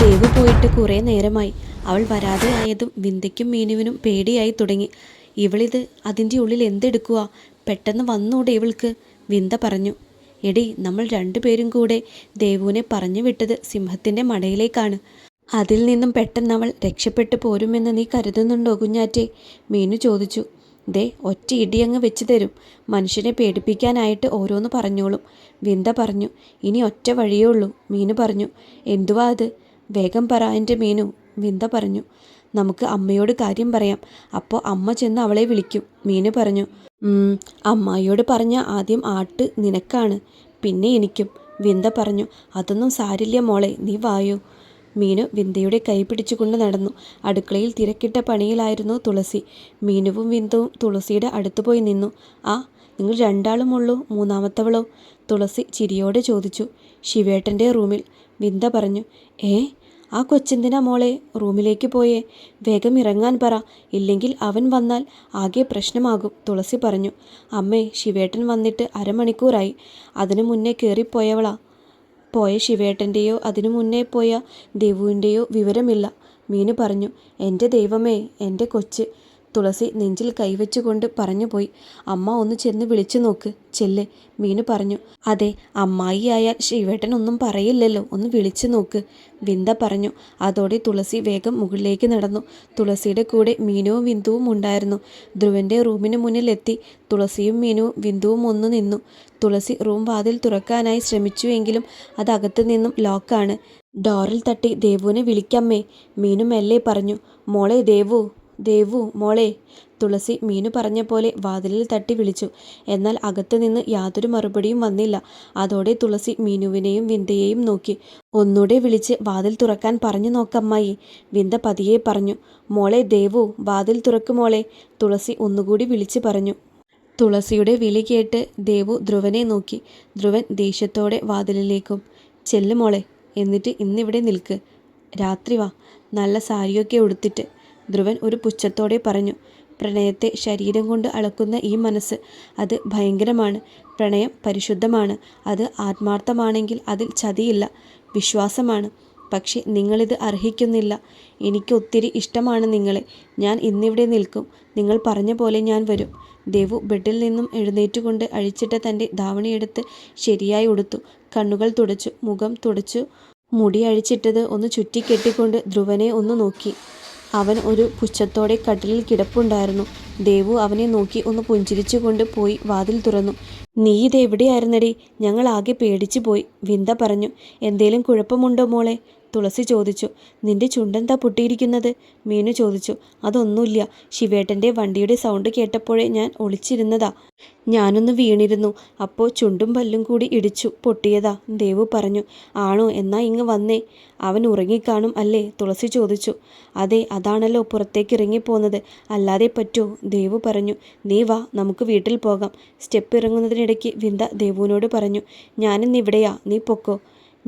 ദേവു പോയിട്ട് കുറേ നേരമായി. അവൾ വരാതെ ആയതും വിന്ദയ്ക്കും മീനുവിനും പേടിയായി തുടങ്ങി. ഇവളിത് അതിൻ്റെ ഉള്ളിൽ എന്തെടുക്കുക? പെട്ടെന്ന് വന്നൂടെ ഇവൾക്ക്? വിന്ദ പറഞ്ഞു. എടി, നമ്മൾ രണ്ടുപേരും കൂടെ ദേവുവിനെ പറഞ്ഞു വിട്ടത് സിംഹത്തിൻ്റെ മടയിലേക്കാണ്. അതിൽ നിന്നും പെട്ടെന്ന് അവൾ രക്ഷപ്പെട്ടു പോരുമെന്ന് നീ കരുതുന്നുണ്ടോ കുഞ്ഞാറ്റെ? മീനു ചോദിച്ചു. ദേ, ഒറ്റ ഇടിയങ്ങ് വെച്ച് തരും. മനുഷ്യനെ പേടിപ്പിക്കാനായിട്ട് ഓരോന്ന് പറഞ്ഞോളും. വിന്ദ പറഞ്ഞു. ഇനി ഒറ്റ വഴിയേ ഉള്ളൂ. മീനു പറഞ്ഞു. എന്തുവാ അത്? വേഗം പറ എൻ്റെ മീനു. വിന്ദ പറഞ്ഞു. നമുക്ക് അമ്മയോട് കാര്യം പറയാം. അപ്പോൾ അമ്മ ചെന്ന് അവളെ വിളിക്കും. മീനു പറഞ്ഞു. അമ്മായിയോട് പറഞ്ഞ ആദ്യം ആട്ട് നിനക്കാണ്, പിന്നെ എനിക്കും. വിന്ദ പറഞ്ഞു. അതൊന്നും സാരില്ല മോളെ, നീ വായോ. മീനു വിന്ദയുടെ കൈ പിടിച്ചുകൊണ്ട് നടന്നു. അടുക്കളയിൽ തിരക്കിട്ട പണിയിലായിരുന്നു തുളസി. മീനുവും വിന്ദവും തുളസിയുടെ അടുത്ത് പോയി നിന്നു. ആ, നിങ്ങൾ രണ്ടാളും ഉള്ളൂ, മൂന്നാമത്തവളോ? തുളസി ചിരിയോടെ ചോദിച്ചു. ശിവേട്ടൻ്റെ റൂമിൽ. വിന്ദ പറഞ്ഞു. ആ കൊച്ചെന്തിനാ മോളെ റൂമിലേക്ക് പോയേ? വേഗം ഇറങ്ങാൻ പറ, ഇല്ലെങ്കിൽ അവൻ വന്നാൽ ആകെ പ്രശ്നമാകും. തുളസി പറഞ്ഞു. അമ്മേ, ശിവേട്ടൻ വന്നിട്ട് അരമണിക്കൂറായി. അതിനു മുന്നേ കയറിപ്പോയവളാ. പോയ ശിവേട്ടൻ്റെയോ അതിനു മുന്നേ പോയ ദേവുവിൻ്റെയോ വിവരമില്ല. മീനു പറഞ്ഞു. എൻ്റെ ദൈവമേ, എൻ്റെ കൊച്ച്. തുളസി നെഞ്ചിൽ കൈവച്ചുകൊണ്ട് പറഞ്ഞുപോയി. അമ്മ ഒന്ന് ചെന്ന് വിളിച്ചു നോക്ക്, ചെല്ല്. മീനു പറഞ്ഞു. അതെ, അമ്മായി ആയാൽ ശിവേട്ടൻ ഒന്നും പറയില്ലല്ലോ, ഒന്ന് വിളിച്ചു നോക്ക്. വിന്ദ പറഞ്ഞു. അതോടെ തുളസി വേഗം മുകളിലേക്ക് നടന്നു. തുളസിയുടെ കൂടെ മീനുവും വിന്ദുവും ഉണ്ടായിരുന്നു. ധ്രുവൻ്റെ റൂമിന് മുന്നിലെത്തി. തുളസിയും മീനുവും വിന്ദുവും ഒന്ന് നിന്നു. തുളസി റൂം വാതിൽ തുറക്കാനായി ശ്രമിച്ചുവെങ്കിലും അത് അകത്തു നിന്നും ലോക്കാണ്. ഡോറിൽ തട്ടി ദേവുവിനെ വിളിക്കമ്മേ. മീനു മെല്ലെ പറഞ്ഞു. മോളെ ദേവു, ദേവു മോളെ. തുളസി മീനു പറഞ്ഞ പോലെ വാതിലിൽ തട്ടി വിളിച്ചു. എന്നാൽ അകത്തു നിന്ന് യാതൊരു മറുപടിയും വന്നില്ല. അതോടെ തുളസി മീനുവിനെയും വിന്ദയെയും നോക്കി. ഒന്നൂടെ വിളിച്ച് വാതിൽ തുറക്കാൻ പറഞ്ഞു നോക്കമ്മായി. വിന്ദ പതിയെ പറഞ്ഞു. മോളെ ദേവു, വാതിൽ തുറക്ക് മോളെ. തുളസി ഒന്നുകൂടി വിളിച്ച് പറഞ്ഞു. തുളസിയുടെ വിളി കേട്ട് ദേവു ധ്രുവനെ നോക്കി. ധ്രുവൻ ദേഷ്യത്തോടെ വാതിലിലേക്കും. ചെല്ല് മോളെ, എന്നിട്ട് ഇന്നിവിടെ നിൽക്ക്. രാത്രി വാ, നല്ല സാരിയൊക്കെ ഉടുത്തിട്ട്. ധ്രുവൻ ഒരു പുച്ഛത്തോടെ പറഞ്ഞു. പ്രണയത്തെ ശരീരം കൊണ്ട് അളക്കുന്ന ഈ മനസ്സ്, അത് ഭയങ്കരമാണ്. പ്രണയം പരിശുദ്ധമാണ്. അത് ആത്മാർത്ഥമാണെങ്കിൽ അതിൽ ചതിയില്ല, വിശ്വാസമാണ്. പക്ഷെ നിങ്ങളിത് അർഹിക്കുന്നില്ല. എനിക്ക് ഒത്തിരി ഇഷ്ടമാണ് നിങ്ങളെ. ഞാൻ ഇന്നിവിടെ നിൽക്കും. നിങ്ങൾ പറഞ്ഞ പോലെ ഞാൻ വരും. ദേവു ബെഡിൽ നിന്നും എഴുന്നേറ്റുകൊണ്ട് അഴിച്ചിട്ട തൻ്റെ ധാവണിയെടുത്ത് ശരിയായി ഉടുത്തു. കണ്ണുകൾ തുടച്ചു, മുഖം തുടച്ചു. മുടി അഴിച്ചിട്ടത് ഒന്ന് ചുറ്റിക്കെട്ടിക്കൊണ്ട് ധ്രുവനെ ഒന്ന് നോക്കി. അവൻ ഒരു പുച്ഛത്തോടെ കട്ടിലിൽ കിടപ്പുണ്ടായിരുന്നു. ദേവു അവനെ നോക്കി ഒന്ന് പുഞ്ചിരിച്ചുകൊണ്ട് പോയി വാതിൽ തുറന്നു. നീ ഇതെവിടെയായിരുന്നടി? ഞങ്ങൾ ആകെ പേടിച്ചു പോയി. വിന്ദ പറഞ്ഞു. എന്തേലും കുഴപ്പമുണ്ടോ മോളെ? തുളസി ചോദിച്ചു. നിന്റെ ചുണ്ടെന്താ പൊട്ടിയിരിക്കുന്നത്? മീനു ചോദിച്ചു. അതൊന്നുമില്ല, ശിവേട്ടൻ്റെ വണ്ടിയുടെ സൗണ്ട് കേട്ടപ്പോഴേ ഞാൻ ഒളിച്ചിരുന്നതാ. ഞാനൊന്ന് വീണിരുന്നു, അപ്പോൾ ചുണ്ടും പല്ലും കൂടി ഇടിച്ചു പൊട്ടിയതാ. ദേവു പറഞ്ഞു. ആണോ? എന്നാ ഇങ്ങ് വന്നേ. അവൻ ഉറങ്ങിക്കാണും അല്ലേ? തുളസി ചോദിച്ചു. അതെ, അതാണല്ലോ പുറത്തേക്ക് ഇറങ്ങിപ്പോന്നത്, അല്ലാതെ പറ്റോ? ദേവു പറഞ്ഞു. നീ വാ, നമുക്ക് വീട്ടിൽ പോകാം. സ്റ്റെപ്പ് ഇറങ്ങുന്നതിനിടയ്ക്ക് വിന്ദ ദേവുവിനോട് പറഞ്ഞു. ഞാനിന്നിവിടെയാ, നീ പൊക്കോ.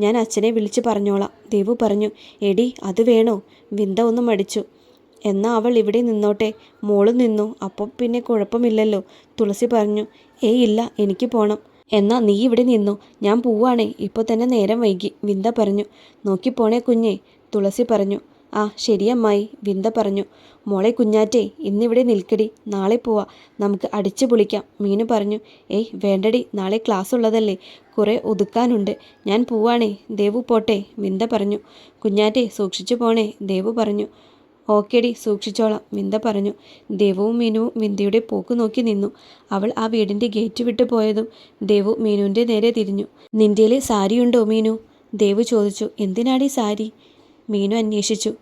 ഞാൻ അച്ഛനെ വിളിച്ച് പറഞ്ഞോളാം. ദേവു പറഞ്ഞു. എടി, അത് വേണോ? വിന്ദ ഒന്ന് മടിച്ചു. എന്നാൽ അവൾ ഇവിടെ നിന്നോട്ടെ. മോളും നിന്നു, അപ്പോൾ പിന്നെ കുഴപ്പമില്ലല്ലോ. തുളസി പറഞ്ഞു. ഇല്ല, എനിക്ക് പോണം. എന്നാൽ നീ ഇവിടെ നിന്നു, ഞാൻ പോവാണേ. ഇപ്പോൾ തന്നെ നേരം വൈകി. വിന്ദ പറഞ്ഞു. നോക്കിപ്പോണേ കുഞ്ഞേ. തുളസി പറഞ്ഞു. ആ ശരിയമ്മായി. വിന്ദ പറഞ്ഞു. മോളെ കുഞ്ഞാറ്റേ, ഇന്നിവിടെ നിൽക്കടി, നാളെ പോവാ, നമുക്ക് അടിച്ചു പൊളിക്കാം. മീനു പറഞ്ഞു. വേണ്ടടി, നാളെ ക്ലാസ് ഉള്ളതല്ലേ, കുറേ ഒതുക്കാനുണ്ട്. ഞാൻ പോവാണേ. ദേവു പോട്ടെ. വിന്ദ പറഞ്ഞു. കുഞ്ഞാറ്റേ, സൂക്ഷിച്ചു പോണേ. ദേവു പറഞ്ഞു. ഓക്കേടി, സൂക്ഷിച്ചോളാം. വിന്ദ പറഞ്ഞു. ദേവുവും മീനുവും വിന്ദയുടെ പോക്ക് നോക്കി നിന്നു. അവൾ ആ വീടിൻ്റെ ഗേറ്റ് വിട്ട് പോയതും ദേവു മീനുവിൻ്റെ നേരെ തിരിഞ്ഞു. നിൻ്റേൽ സാരിയുണ്ടോ മീനു? ദേവു ചോദിച്ചു. എന്തിനാടി സാരി? മീനു അന്വേഷിച്ചു.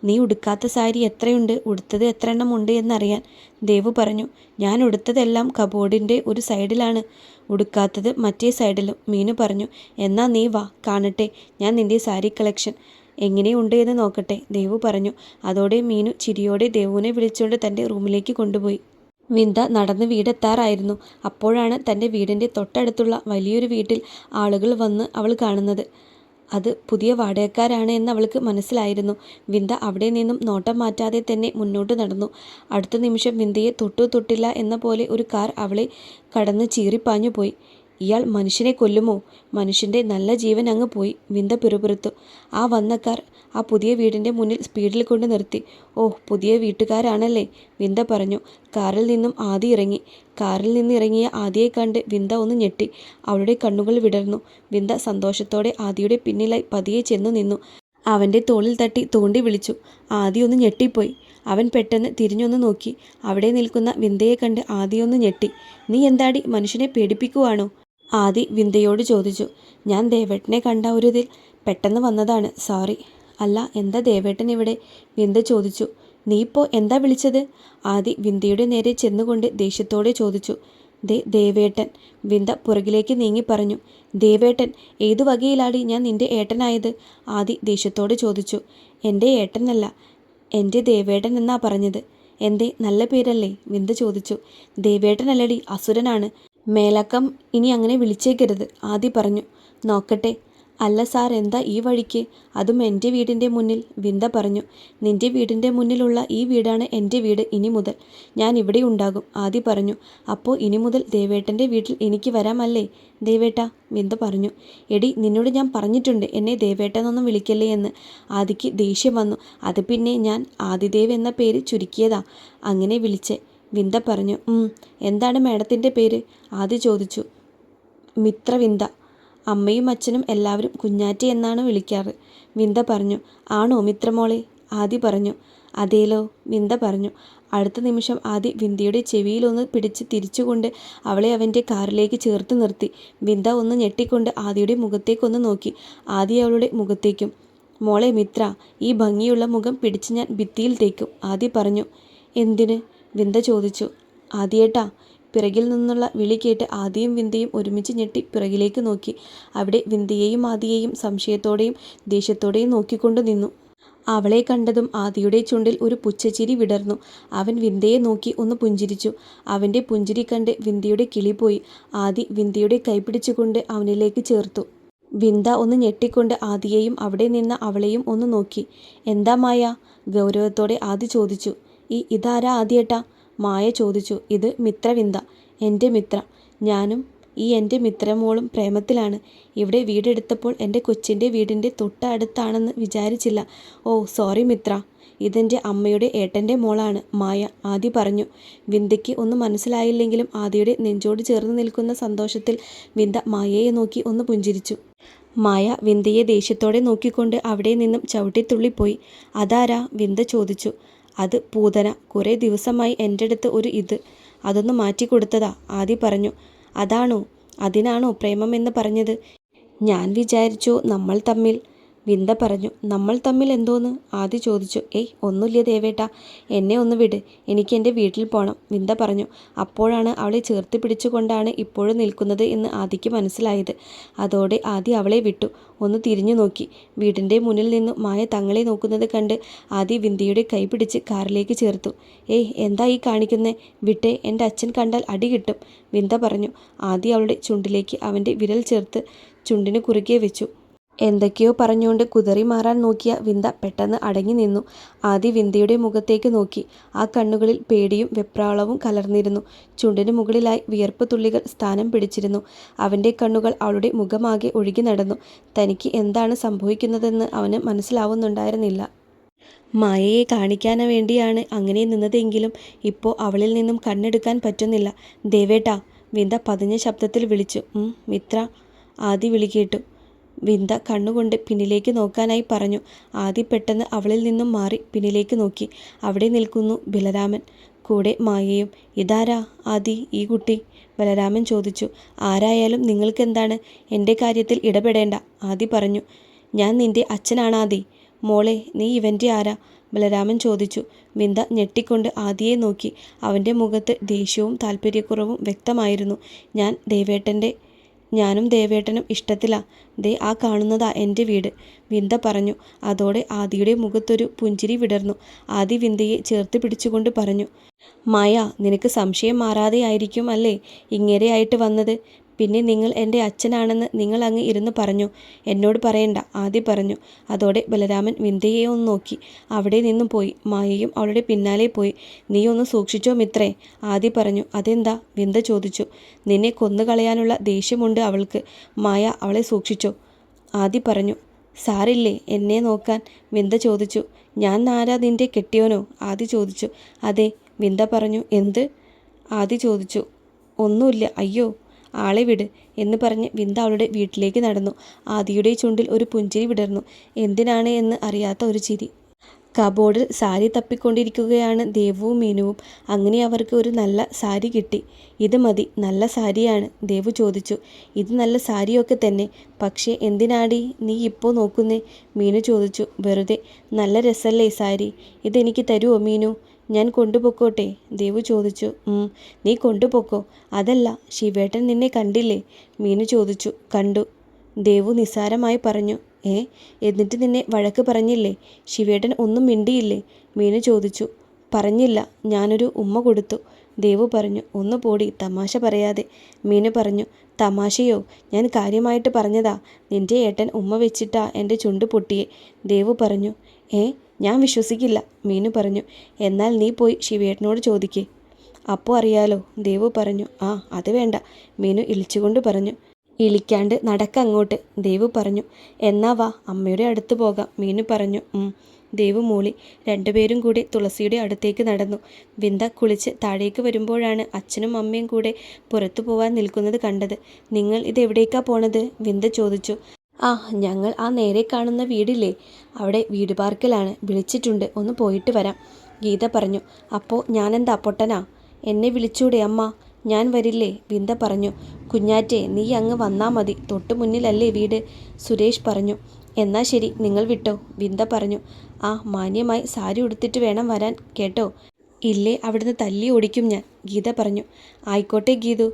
നീ ഉടുക്കാത്ത സാരി എത്രയുണ്ട്, ഉടുത്തത് എത്ര എണ്ണം ഉണ്ട് എന്നറിയാൻ. ദേവു പറഞ്ഞു. ഞാൻ ഉടുത്തതെല്ലാം കബോർഡിൻ്റെ ഒരു സൈഡിലാണ്, ഉടുക്കാത്തത് മറ്റേ സൈഡിലും. മീനു പറഞ്ഞു. എന്നാൽ നീ വാ, കാണട്ടെ ഞാൻ നിൻ്റെ സാരി കളക്ഷൻ. എങ്ങനെയുണ്ട് എന്ന് നോക്കട്ടെ. ദേവു പറഞ്ഞു. അതോടെ മീനു ചിരിയോടെ ദേവുവിനെ വിളിച്ചുകൊണ്ട് തൻ്റെ റൂമിലേക്ക് കൊണ്ടുപോയി. വിന്ദ നടന്ന് വീടെത്താറായിരുന്നു. അപ്പോഴാണ് തൻ്റെ വീടിൻ്റെ തൊട്ടടുത്തുള്ള വലിയൊരു വീട്ടിൽ ആളുകൾ വന്ന് അവൾ കാണുന്നത്. അത് പുതിയ വാടകക്കാരാണ് എന്ന് അവൾക്ക് മനസ്സിലായിരുന്നു. വിന്ദ അവിടെ നിന്നും നോട്ടം മാറ്റാതെ തന്നെ മുന്നോട്ട് നടന്നു. അടുത്ത നിമിഷം വിന്ദയെ തൊട്ടു തൊട്ടില്ല എന്ന പോലെ ഒരു കാർ അവളെ കടന്ന് ചീറിപ്പാഞ്ഞു പോയി. ഇയാൾ മനുഷ്യനെ കൊല്ലുമോ? മനുഷ്യൻ്റെ നല്ല ജീവൻ അങ്ങ് പോയി. വിന്ദ പിറുപിറുത്തു. ആ വന്ന കാർ ആ പുതിയ വീടിൻ്റെ മുന്നിൽ സ്പീഡിൽ കൊണ്ട് നിർത്തി. ഓ, പുതിയ വീട്ടുകാരാണല്ലേ, വിന്ദ പറഞ്ഞു. കാറിൽ നിന്നും ആദി ഇറങ്ങി. കാറിൽ നിന്ന് ഇറങ്ങിയ ആദിയെ കണ്ട് വിന്ദ ഒന്ന് ഞെട്ടി. അവളുടെ കണ്ണുകൾ വിടർന്നു. വിന്ദ സന്തോഷത്തോടെ ആദിയുടെ പിന്നിലായി പതിയെ ചെന്നു നിന്നു. അവൻ്റെ തോളിൽ തട്ടി തോണ്ടി വിളിച്ചു. ആദി ഒന്ന് ഞെട്ടിപ്പോയി. അവൻ പെട്ടെന്ന് തിരിഞ്ഞൊന്ന് നോക്കി. അവിടെ നിൽക്കുന്ന വിന്ദയെ കണ്ട് ആദിയൊന്ന് ഞെട്ടി. നീ എന്താടി മനുഷ്യനെ പേടിപ്പിക്കുവാണോ? ആദി വിന്ദയോട് ചോദിച്ചു. ഞാൻ ദേവേട്ടനെ കണ്ട ഒരു ഇതിൽ പെട്ടെന്ന് വന്നതാണ്, സോറി. അല്ല, എന്താ ദേവേട്ടൻ ഇവിടെ? വിന്ദ ചോദിച്ചു. നീ ഇപ്പോൾ എന്താ വിളിച്ചത്? ആദി വിന്ദയുടെ നേരെ ചെന്നുകൊണ്ട് ദേഷ്യത്തോടെ ചോദിച്ചു. ദേവേട്ടൻ, വിന്ദ പുറകിലേക്ക് നീങ്ങി പറഞ്ഞു. ദേവേട്ടൻ? ഏതു വകയിലാടി ഞാൻ നിന്റെ ഏട്ടനായത്? ആദി ദേഷ്യത്തോടെ ചോദിച്ചു. എൻ്റെ ഏട്ടനല്ല, എൻ്റെ ദേവേട്ടൻ എന്നാ പറഞ്ഞത്. എന്തേ, നല്ല പേരല്ലേ? വിന്ദ ചോദിച്ചു. ദേവേട്ടനല്ലടി, അസുരനാണ്. മേലക്കം ഇനി അങ്ങനെ വിളിച്ചേക്കരുത്, ആദി പറഞ്ഞു. നോക്കട്ടെ. അല്ല സാർ, എന്താ ഈ വഴിക്ക്? അതും എൻ്റെ വീടിൻ്റെ മുന്നിൽ, വിന്ദ പറഞ്ഞു. നിൻ്റെ വീടിൻ്റെ മുന്നിലുള്ള ഈ വീടാണ് എൻ്റെ വീട്. ഇനി മുതൽ ഞാൻ ഇവിടെ ഉണ്ടാകും, ആദി പറഞ്ഞു. അപ്പോൾ ഇനി മുതൽ ദേവേട്ടൻ്റെ വീട്ടിൽ എനിക്ക് വരാമല്ലേ ദേവേട്ട? വിന്ദ പറഞ്ഞു. എടി, നിന്നോട് ഞാൻ പറഞ്ഞിട്ടുണ്ട് എന്നെ ദേവേട്ടനൊന്നും വിളിക്കല്ലേ എന്ന്. ആദിക്ക് ദേഷ്യം വന്നു. അത് പിന്നെ ഞാൻ ആദിദേവ് എന്ന പേര് ചുരുക്കിയതാ, അങ്ങനെ വിളിച്ചേ, വിന്ദ പറഞ്ഞു. എന്താണ് മാഡത്തിൻ്റെ പേര്? ആദി ചോദിച്ചു. മിത്രവിന്ദ. അമ്മയും അച്ഛനും എല്ലാവരും കുഞ്ഞാറ്റി എന്നാണ് വിളിക്കാറ്, വിന്ദ പറഞ്ഞു. ആണോ മിത്രമോളെ? ആദി പറഞ്ഞു. അതേലോ, വിന്ദ പറഞ്ഞു. അടുത്ത നിമിഷം ആദി വിന്ദയുടെ ചെവിയിലൊന്ന് പിടിച്ച് തിരിച്ചുകൊണ്ട് അവളെ അവൻ്റെ കാറിലേക്ക് ചേർത്ത് നിർത്തി. വിന്ദ ഒന്ന് ഞെട്ടിക്കൊണ്ട് ആദിയുടെ മുഖത്തേക്കൊന്ന് നോക്കി. ആദി അവളുടെ മുഖത്തേക്കും. മോളെ മിത്ര, ഈ ഭംഗിയുള്ള മുഖം പിടിച്ച് ഞാൻ ഭിത്തിയിൽ തേക്കും, ആദി പറഞ്ഞു. എന്തിന്? വിന്ദ ചോദിച്ചു. ആദിയേട്ടാ. പിറകിൽ നിന്നുള്ള വിളി കേട്ട് ആദിയും വിന്ദയും ഒരുമിച്ച് ഞെട്ടി പിറകിലേക്ക് നോക്കി. അവിടെ വിന്ദയെയും ആദിയെയും സംശയത്തോടെയും ദേഷ്യത്തോടെയും നോക്കിക്കൊണ്ടു നിന്നു. അവളെ കണ്ടതും ആദിയുടെ ചുണ്ടിൽ ഒരു പുച്ഛച്ചിരി വിടർന്നു. അവൻ വിന്ദയെ നോക്കി ഒന്ന് പുഞ്ചിരിച്ചു. അവൻ്റെ പുഞ്ചിരി കണ്ട് വിന്ദയുടെ കിളി പോയി. ആദി വിന്ദയുടെ കൈപിടിച്ചുകൊണ്ട് അവനിലേക്ക് ചേർത്തു. വിന്ദ ഒന്ന് ഞെട്ടിക്കൊണ്ട് ആദിയെയും അവിടെ നിന്ന് അവളെയും ഒന്ന് നോക്കി. എന്താ മായ? ഗൗരവത്തോടെ ആദി ചോദിച്ചു. ഇതാരാ ആദിയേട്ടാ? മായ ചോദിച്ചു. ഇത് മിത്രവിന്ദ, എൻ്റെ മിത്ര. ഞാനും എൻ്റെ മിത്രമോളും പ്രേമത്തിലാണ്. ഇവിടെ വീടെടുത്തപ്പോൾ എൻ്റെ കൊച്ചിൻ്റെ വീടിൻ്റെ തൊട്ടടുത്താണെന്ന് വിചാരിച്ചില്ല. ഓ സോറി മിത്ര, ഇതെൻ്റെ അമ്മയുടെ ഏട്ടൻ്റെ മോളാണ് മായ, ആദി പറഞ്ഞു. വിന്ദയ്ക്ക് ഒന്നും മനസ്സിലായില്ലെങ്കിലും ആദിയുടെ നെഞ്ചോട് ചേർന്ന് നിൽക്കുന്ന സന്തോഷത്തിൽ വിന്ദ മായയെ നോക്കി ഒന്ന് പുഞ്ചിരിച്ചു. മായ വിന്ദയെ ദേഷ്യത്തോടെ നോക്കിക്കൊണ്ട് അവിടെ നിന്നും ചവിട്ടിത്തുള്ളിപ്പോയി. അതാരാ? വിന്ദ ചോദിച്ചു. അത് പൂതന. കുറേ ദിവസമായി എൻ്റെ അടുത്ത് അതൊന്ന് മാറ്റിക്കൊടുത്തതാ, ആദി പറഞ്ഞു. അതാണോ? അതിനാണോ പ്രേമമെന്ന് പറഞ്ഞത്? ഞാൻ വിചാരിച്ചു നമ്മൾ തമ്മിൽ. വിന്ദ പറഞ്ഞു. നമ്മൾ തമ്മിൽ എന്തോന്ന്? ആദി ചോദിച്ചു. ഒന്നുമില്ല ദേവേട്ട, എന്നെ ഒന്ന് വിട്, എനിക്ക് എൻ്റെ വീട്ടിൽ പോകണം, വിന്ദ പറഞ്ഞു. അപ്പോഴാണ് അവളെ ചേർത്ത് പിടിച്ചുകൊണ്ടാണ് ഇപ്പോഴും നിൽക്കുന്നത് എന്ന് ആദിക്ക് മനസ്സിലായത്. അതോടെ ആദി അവളെ വിട്ടു. ഒന്ന് തിരിഞ്ഞു നോക്കി. വീടിൻ്റെ മുന്നിൽ നിന്ന് മായ തങ്ങളെ നോക്കുന്നത് കണ്ട് ആദി വിന്ദയുടെ കൈ പിടിച്ച് കാറിലേക്ക് ചേർത്തു. എന്താ ഈ കാണിക്കുന്നേ? വിട്ടേ, എൻ്റെ അച്ഛൻ കണ്ടാൽ അടി കിട്ടും, വിന്ദ പറഞ്ഞു. ആദി അവളുടെ ചുണ്ടിലേക്ക് അവൻ്റെ വിരൽ ചേർത്ത് ചുണ്ടിന് കുറുകെ വെച്ചു. എന്തൊക്കെയോ പറഞ്ഞുകൊണ്ട് കുതറി മാറാൻ നോക്കിയ വിന്ദ പെട്ടെന്ന് അടങ്ങി നിന്നു. ആദി വിന്ദയുടെ മുഖത്തേക്ക് നോക്കി. ആ കണ്ണുകളിൽ പേടിയും വെപ്രാളവും കലർന്നിരുന്നു. ചുണ്ടിന് മുകളിലായി വിയർപ്പ് തുള്ളികൾ സ്ഥാനം പിടിച്ചിരുന്നു. അവൻ്റെ കണ്ണുകൾ അവളുടെ മുഖമാകെ ഒഴുകി നടന്നു. തനിക്ക് എന്താണ് സംഭവിക്കുന്നതെന്ന് അവന് മനസ്സിലാവുന്നുണ്ടായിരുന്നില്ല. മായയെ കാണിക്കാൻ വേണ്ടിയാണ് അങ്ങനെ നിന്നതെങ്കിലും ഇപ്പോൾ അവളിൽ നിന്നും കണ്ണെടുക്കാൻ പറ്റുന്നില്ല. ദേവേട്ടാ, വിന്ദ പതിഞ്ഞ ശബ്ദത്തിൽ വിളിച്ചു. മിത്ര, ആദി വിളി കേട്ടു. വിന്ദ കണ്ണുകൊണ്ട് പിന്നിലേക്ക് നോക്കാനായി പറഞ്ഞു. ആദി പെട്ടെന്ന് അവളിൽ നിന്നും മാറി പിന്നിലേക്ക് നോക്കി. അവിടെ നിൽക്കുന്നു ബലരാമൻ, കൂടെ മായയും. ഇതാരാ ആദി, ഈ കുട്ടി? ബലരാമൻ ചോദിച്ചു. ആരായാലും നിങ്ങൾക്കെന്താണ്? എൻ്റെ കാര്യത്തിൽ ഇടപെടേണ്ട, ആദി പറഞ്ഞു. ഞാൻ നിൻ്റെ അച്ഛനാണ് ആദി. മോളെ, നീ ഇവൻ്റെ ആരാ? ബലരാമൻ ചോദിച്ചു. വിന്ദ ഞെട്ടിക്കൊണ്ട് ആദിയെ നോക്കി. അവൻ്റെ മുഖത്ത് ദേഷ്യവും താല്പര്യക്കുറവും വ്യക്തമായിരുന്നു. ഞാനും ദേവേട്ടനും ഇഷ്ടത്തിലാ. ആ കാണുന്നതാ എൻ്റെ വീട്, വിന്ദ പറഞ്ഞു. അതോടെ ആദിയുടെ മുഖത്തൊരു പുഞ്ചിരി വിടർന്നു. ആദി വിന്ദയെ ചേർത്ത് പിടിച്ചുകൊണ്ട് പറഞ്ഞു. മായ, നിനക്ക് സംശയം മാറാതെ ആയിരിക്കും അല്ലേ ഇങ്ങനെയായിട്ട് വന്നത്? പിന്നെ നിങ്ങൾ എൻ്റെ അച്ഛനാണെന്ന് നിങ്ങൾ അങ്ങ് ഇരുന്ന് പറഞ്ഞു. എന്നോട് പറയണ്ട, ആദി പറഞ്ഞു. അതോടെ ബലരാമൻ വിന്ധ്യയെ ഒന്ന് നോക്കി. അവിടെ നിന്നും പോയി. മായയും അവളുടെ പിന്നാലെ പോയി. നീ ഒന്ന് സൂക്ഷിച്ചോ മിത്രേ, ആദി പറഞ്ഞു. അതെന്താ? വിന്ധ്യ ചോദിച്ചു. നിന്നെ കൊന്നുകളയാനുള്ള ദേഷ്യമുണ്ട് അവൾക്ക്. മായ അവളെ സൂക്ഷിച്ചോ, ആദി പറഞ്ഞു. സാരില്ലേ എന്നെ നോക്കാൻ, വിന്ധ്യ ചോദിച്ചു. ഞാൻ ആരാ, നിന്റെ കെട്ടിയോനോ? ആദി ചോദിച്ചു. അതെ, വിന്ധ്യ പറഞ്ഞു. എന്ത്? ആദി ചോദിച്ചു. ഒന്നുമില്ല, അയ്യോ ആളെ വിട് എന്ന് പറഞ്ഞ് വിന്ധ്യ അവളുടെ വീട്ടിലേക്ക് നടന്നു. ആദിയുടെ ചുണ്ടിൽ ഒരു പുഞ്ചിരി വിടർന്നു. എന്തിനാണ് എന്ന് അറിയാത്ത ഒരു ചിരി. കബോർഡിൽ സാരി തപ്പിക്കൊണ്ടിരിക്കുകയാണ് ദേവുവും മീനുവും. അങ്ങനെ അവർക്ക് ഒരു നല്ല സാരി കിട്ടി. ഇത് മതി, നല്ല സാരിയാണ്, ദേവു ചോദിച്ചു. ഇത് നല്ല സാരിയൊക്കെ തന്നെ, പക്ഷേ എന്തിനാടി നീ ഇപ്പോൾ നോക്കുന്നേ? മീനു ചോദിച്ചു. വെറുതെ. നല്ല രസല്ലേ സാരി, ഇതെനിക്ക് തരുമോ മീനു? ഞാൻ കൊണ്ടുപോക്കോട്ടെ? ദേവു ചോദിച്ചു. നീ കൊണ്ടുപോക്കോ. അതല്ല, ശിവേട്ടൻ നിന്നെ കണ്ടില്ലേ? മീനു ചോദിച്ചു. കണ്ടു, ദേവു നിസ്സാരമായി പറഞ്ഞു. എന്നിട്ട് നിന്നെ വഴക്ക് പറഞ്ഞില്ലേ? ശിവേട്ടൻ ഒന്നും മിണ്ടിയില്ലേ? മീനു ചോദിച്ചു. പറഞ്ഞില്ല, ഞാനൊരു ഉമ്മ കൊടുത്തു, ദേവു പറഞ്ഞു. ഒന്ന് പോടി, തമാശ പറയാതെ, മീനു പറഞ്ഞു. തമാശയോ? ഞാൻ കാര്യമായിട്ട് പറഞ്ഞതാ. നിന്റെ ഏട്ടൻ ഉമ്മ വെച്ചിട്ടാ എൻ്റെ ചുണ്ട് പൊട്ടിയെ, ദേവു പറഞ്ഞു. ഞാൻ വിശ്വസിക്കില്ല, മീനു പറഞ്ഞു. എന്നാൽ നീ പോയി ശിവേട്ടനോട് ചോദിക്കേ, അപ്പോൾ അറിയാലോ, ദേവു പറഞ്ഞു. അത് വേണ്ട, മീനു ഇളിച്ചുകൊണ്ട് പറഞ്ഞു. ഇളിക്കാണ്ട് നടക്കങ്ങോട്ട്, ദേവു പറഞ്ഞു. എന്നാ വാ, അമ്മയുടെ അടുത്ത് പോകാം, മീനു പറഞ്ഞു. ദേവു മൂളി. രണ്ടുപേരും കൂടി തുളസിയുടെ അടുത്തേക്ക് നടന്നു. വിന്ധ്യ കുളിച്ച് താഴേക്ക് വരുമ്പോഴാണ് അച്ഛനും അമ്മയും കൂടെ പുറത്തു പോവാൻ നിൽക്കുന്നത് കണ്ടത്. നിങ്ങൾ ഇതെവിടേക്കാ പോണത്? വിന്ധ്യ ചോദിച്ചു. ഞങ്ങൾ ആ നേരെ കാണുന്ന വീടില്ലേ, അവിടെ വീട് പാർക്കലാണ്. വിളിച്ചിട്ടുണ്ട്, ഒന്ന് പോയിട്ട് വരാം, ഗീത പറഞ്ഞു. അപ്പോൾ ഞാനെന്താ പൊട്ടനാ? എന്നെ വിളിച്ചൂടെ അമ്മ? ഞാൻ വരില്ലേ? വിന്ധ്യ പറഞ്ഞു. കുഞ്ഞാറ്റേ, നീ അങ്ങ് വന്നാ മതി, തൊട്ടു മുന്നിലല്ലേ വീട്, സുരേഷ് പറഞ്ഞു. എന്നാ ശരി, നിങ്ങൾ വിട്ടോ, വിന്ധ്യ പറഞ്ഞു. മാന്യമായി സാരി ഉടുത്തിട്ട് വേണം വരാൻ കേട്ടോ, ഇല്ലേ അവിടുന്ന് തല്ലി ഓടിക്കും ഞാൻ, ഗീത പറഞ്ഞു. ആയിക്കോട്ടെ ഗീതു.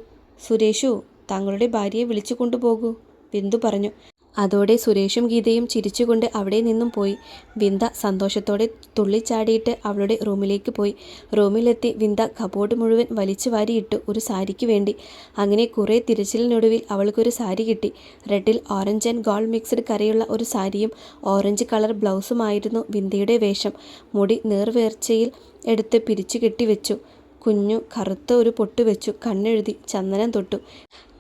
സുരേഷു, താങ്കളുടെ ഭാര്യയെ വിളിച്ചു കൊണ്ടുപോകൂ, ബിന്ദു പറഞ്ഞു. അതോടെ സുരേഷും ഗീതയും ചിരിച്ചുകൊണ്ട് അവിടെ നിന്നും പോയി. വിന്ധ്യ സന്തോഷത്തോടെ തുള്ളിച്ചാടിയിട്ട് അവളുടെ റൂമിലേക്ക് പോയി. റൂമിലെത്തി വിന്ധ്യ കബോർഡ് മുഴുവൻ വലിച്ചു വാരിയിട്ടു ഒരു സാരിക്ക് വേണ്ടി. അങ്ങനെ കുറേ തിരച്ചിലിനൊടുവിൽ അവൾക്കൊരു സാരി കിട്ടി. റെഡിൽ ഓറഞ്ച് ആൻഡ് ഗോൾഡ് മിക്സ്ഡ് കരയുള്ള ഒരു സാരിയും ഓറഞ്ച് കളർ ബ്ലൗസുമായിരുന്നു വിന്ധ്യയുടെ വേഷം. മുടി നേർവേർച്ചയിൽ എടുത്ത് പിരിച്ചു കെട്ടിവെച്ചു. കുഞ്ഞു കറുത്ത ഒരു പൊട്ട് വെച്ചു. കണ്ണെഴുതി. ചന്ദനം തൊട്ടു.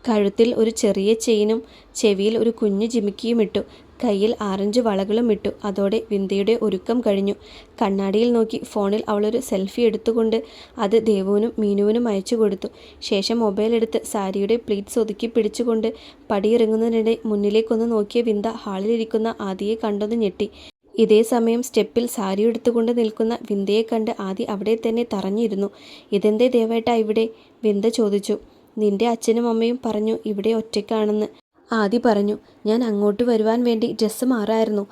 കഴുത്തിൽ ഒരു ചെറിയ ചെയിനും ചെവിയിൽ ഒരു കുഞ്ഞു ജിമിക്കിയും ഇട്ടു. കയ്യിൽ ആറഞ്ച് വളകളും ഇട്ടു. അതോടെ വിന്ധ്യയുടെ ഒരുക്കം കഴിഞ്ഞു. കണ്ണാടിയിൽ നോക്കി ഫോണിൽ അവളൊരു സെൽഫി എടുത്തുകൊണ്ട് അത് ദേവുവിനും മീനുവിനും അയച്ചു കൊടുത്തു. ശേഷം മൊബൈൽ എടുത്ത് സാരിയുടെ പ്ലീറ്റ്സ് ഒതുക്കി പിടിച്ചുകൊണ്ട് പടിയിറങ്ങുന്നതിനിടെ മുന്നിലേക്കൊന്ന് നോക്കിയ വിന്ധ്യ ഹാളിലിരിക്കുന്ന ആദിയെ കണ്ടൊന്ന് ഞെട്ടി. ഇതേ സമയം സ്റ്റെപ്പിൽ സാരി എടുത്തുകൊണ്ട് നിൽക്കുന്ന വിന്ധ്യയെ കണ്ട് ആദി അവിടെ തന്നെ തറഞ്ഞിരുന്നു. ഇതെന്തേ ദേവേട്ടാ ഇവിടെ? വിന്ധ്യ ചോദിച്ചു. നിന്റെ അച്ഛനും അമ്മയും പറഞ്ഞു ഇവിടെ ഒറ്റയ്ക്കാണെന്ന്, ആദി പറഞ്ഞു. ഞാൻ അങ്ങോട്ട് വരുവാൻ വേണ്ടി ഡ്രസ്സ് മാറായിരുന്നു.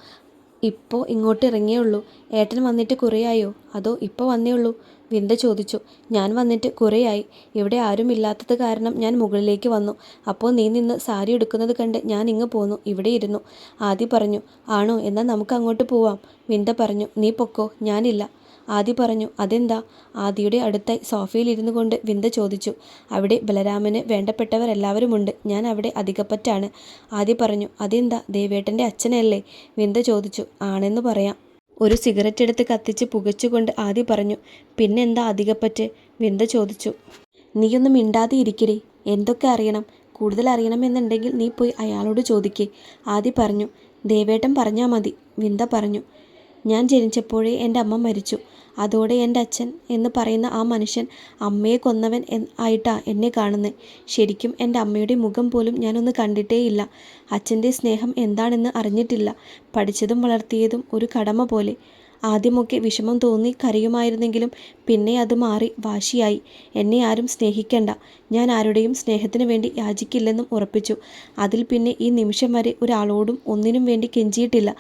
ഇപ്പോൾ ഇങ്ങോട്ട് ഇറങ്ങിയേ ഉള്ളൂ. ഏട്ടൻ വന്നിട്ട് കുറേയായോ, അതോ ഇപ്പോൾ വന്നേ ഉള്ളൂ? വിന്ധ്യ ചോദിച്ചു. ഞാൻ വന്നിട്ട് കുറേയായി. ഇവിടെ ആരും ഇല്ലാത്തത് കാരണം ഞാൻ മുകളിലേക്ക് വന്നു. അപ്പോൾ നീ നിന്ന് സാരി എടുക്കുന്നത് കണ്ട് ഞാൻ ഇങ്ങ് പോന്നു, ഇവിടെ ഇരുന്നു, ആദി പറഞ്ഞു. ആണോ, എന്നാൽ നമുക്ക് അങ്ങോട്ട് പോവാം, വിന്ധ്യ പറഞ്ഞു. നീ പൊക്കോ, ഞാനില്ല, ആദി പറഞ്ഞു. അതെന്താ? ആദിയുടെ അടുത്തായി സോഫയിൽ ഇരുന്നു കൊണ്ട് വിന്ധ്യ ചോദിച്ചു. അവിടെ ബലരാമന് വേണ്ടപ്പെട്ടവർ എല്ലാവരുമുണ്ട്, ഞാൻ അവിടെ അധികപ്പറ്റാണ്, ആദി പറഞ്ഞു. അതെന്താ, ദേവേട്ടൻ്റെ അച്ഛനല്ലേ? വിന്ധ്യ ചോദിച്ചു. ആണെന്ന് പറയാം, ഒരു സിഗരറ്റ് എടുത്ത് കത്തിച്ച് പുകച്ചുകൊണ്ട് ആദി പറഞ്ഞു. പിന്നെന്താ അധികപ്പറ്റ്? വിന്ധ്യ ചോദിച്ചു. നീയൊന്നും മിണ്ടാതെ ഇരിക്കടി, എന്തൊക്കെ അറിയണം? കൂടുതൽ അറിയണമെന്നുണ്ടെങ്കിൽ നീ പോയി അയാളോട് ചോദിക്കേ, ആദി പറഞ്ഞു. ദേവേട്ടൻ പറഞ്ഞാൽ മതി, വിന്ധ്യ പറഞ്ഞു. ഞാൻ ജനിച്ചപ്പോഴേ എൻ്റെ അമ്മ മരിച്ചു. അതോടെ എൻ്റെ അച്ഛൻ എന്ന് പറയുന്ന ആ മനുഷ്യൻ അമ്മയെ കൊന്നവൻ ആയിട്ടാ എന്നെ കാണുന്നത്. ശരിക്കും എൻ്റെ അമ്മയുടെ മുഖം പോലും ഞാനൊന്ന് കണ്ടിട്ടേയില്ല. അച്ഛൻ്റെ സ്നേഹം എന്താണെന്ന് അറിഞ്ഞിട്ടില്ല. പഠിച്ചതും വളർത്തിയതും ഒരു കടമ പോലെ. ആദ്യമൊക്കെ വിഷമം തോന്നി കരയുമായിരുന്നെങ്കിലും പിന്നെ അത് മാറി വാശിയായി. എന്നെ ആരും സ്നേഹിക്കണ്ട, ഞാൻ ആരുടെയും സ്നേഹത്തിന് വേണ്ടി യാചിക്കില്ലെന്നും ഉറപ്പിച്ചു. അതിൽ പിന്നെ ഈ നിമിഷം വരെ ഒരാളോടും ഒന്നിനും വേണ്ടി കെഞ്ചിയിട്ടില്ല.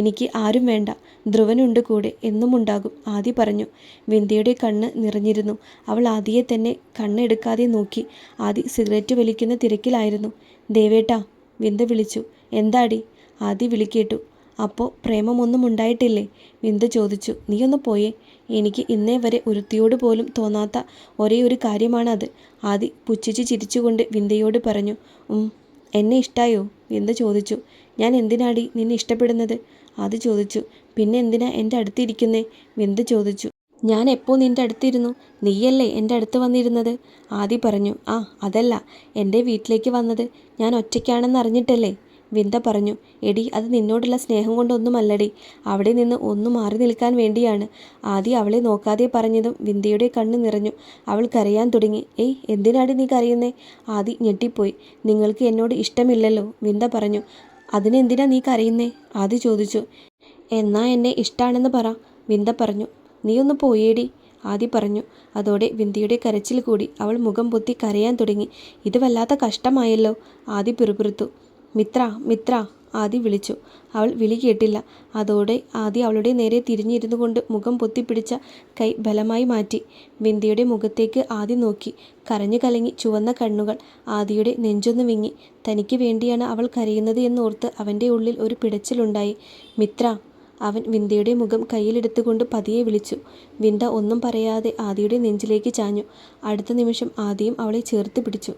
എനിക്ക് ആരും വേണ്ട, ധ്രുവനുണ്ട് കൂടെ, എന്നും ഉണ്ടാകും, ആദി പറഞ്ഞു. വിന്ധ്യയുടെ കണ്ണ് നിറഞ്ഞിരുന്നു. അവൾ ആദിയെ തന്നെ കണ്ണെടുക്കാതെ നോക്കി. ആദി സിഗരറ്റ് വലിക്കുന്ന തിരക്കിലായിരുന്നു. ദേവേട്ടാ, വിന്ധ്യ വിളിച്ചു. എന്താടി? ആദി വിളിക്കേട്ടു. അപ്പോൾ പ്രേമമൊന്നും ഉണ്ടായിട്ടില്ലേ? വിന്ദ ചോദിച്ചു. നീ ഒന്ന് പോയേ. എനിക്ക് ഇന്നേ വരെ ഒരുത്തിയോട് പോലും തോന്നാത്ത ഒരേ ഒരു കാര്യമാണത്. ആദി പുച്ഛിച്ച് ചിരിച്ചുകൊണ്ട് വിന്ദയോട് പറഞ്ഞു. എന്നെ ഇഷ്ടായോ? വിന്ദ ചോദിച്ചു. ഞാൻ എന്തിനാടി നിന്നെ ഇഷ്ടപ്പെടുന്നത്? ആദി ചോദിച്ചു. പിന്നെ എന്തിനാ എൻ്റെ അടുത്തിരിക്കുന്നേ? വിന്ദ ചോദിച്ചു. ഞാൻ എപ്പോൾ നിൻ്റെ അടുത്തിരുന്നു? നീയല്ലേ എൻ്റെ അടുത്ത് വന്നിരുന്നത്? ആദി പറഞ്ഞു. ആ അതല്ല, എൻ്റെ വീട്ടിലേക്ക് വന്നത് ഞാൻ ഒറ്റയ്ക്കാണെന്ന് അറിഞ്ഞിട്ടല്ലേ? വിന്ദ പറഞ്ഞു. എടി, അത് നിന്നോടുള്ള സ്നേഹം കൊണ്ടൊന്നുമല്ലടി. അവിടെ നിന്ന് ഒന്ന് മാറി നിൽക്കാൻ വേണ്ടിയാണ്. ആദി അവളെ നോക്കാതെ പറഞ്ഞതും വിന്ദയുടെ കണ്ണ് നിറഞ്ഞു. അവൾ കരയാൻ തുടങ്ങി. ഏയ്, എന്തിനാടി നീ കരയുന്നേ? ആദി ഞെട്ടിപ്പോയി. നിങ്ങൾക്ക് എന്നോട് ഇഷ്ടമില്ലല്ലോ? വിന്ദ പറഞ്ഞു. അതിനെന്തിനാ നീ കരയുന്നേ? ആദി ചോദിച്ചു. എന്നാ എന്നെ ഇഷ്ടാണെന്ന് പറ. വിന്ദ പറഞ്ഞു. നീ ഒന്ന് പോയേടി, ആദി പറഞ്ഞു. അതോടെ വിന്ദയുടെ കരച്ചിൽ കൂടി. അവൾ മുഖം പൊത്തി കരയാൻ തുടങ്ങി. ഇത് വല്ലാത്ത കഷ്ടമായല്ലോ, ആദി പിറുപിറുത്തു. മിത്ര, മിത്ര, ആദി വിളിച്ചു. അവൾ വിളി കേട്ടില്ല. അതോടെ ആദി അവളുടെ നേരെ തിരിഞ്ഞിരുന്നു കൊണ്ട് മുഖം പൊത്തിപ്പിടിച്ച കൈ ബലമായി മാറ്റി. വിന്ദയുടെ മുഖത്തേക്ക് ആദി നോക്കി. കരഞ്ഞു കലങ്ങി ചുവന്ന കണ്ണുകൾ. ആദിയുടെ നെഞ്ചൊന്ന് വിങ്ങി. തനിക്ക് വേണ്ടിയാണ് അവൾ കരയുന്നത് എന്നോർത്ത് അവൻ്റെ ഉള്ളിൽ ഒരു പിടച്ചിലുണ്ടായി. മിത്ര, അവൻ വിന്ദയുടെ മുഖം കയ്യിലെടുത്തുകൊണ്ട് പതിയെ വിളിച്ചു. വിന്ദ ഒന്നും പറയാതെ ആദിയുടെ നെഞ്ചിലേക്ക് ചാഞ്ഞു. അടുത്ത നിമിഷം ആദിയും അവളെ ചേർത്ത് പിടിച്ചു.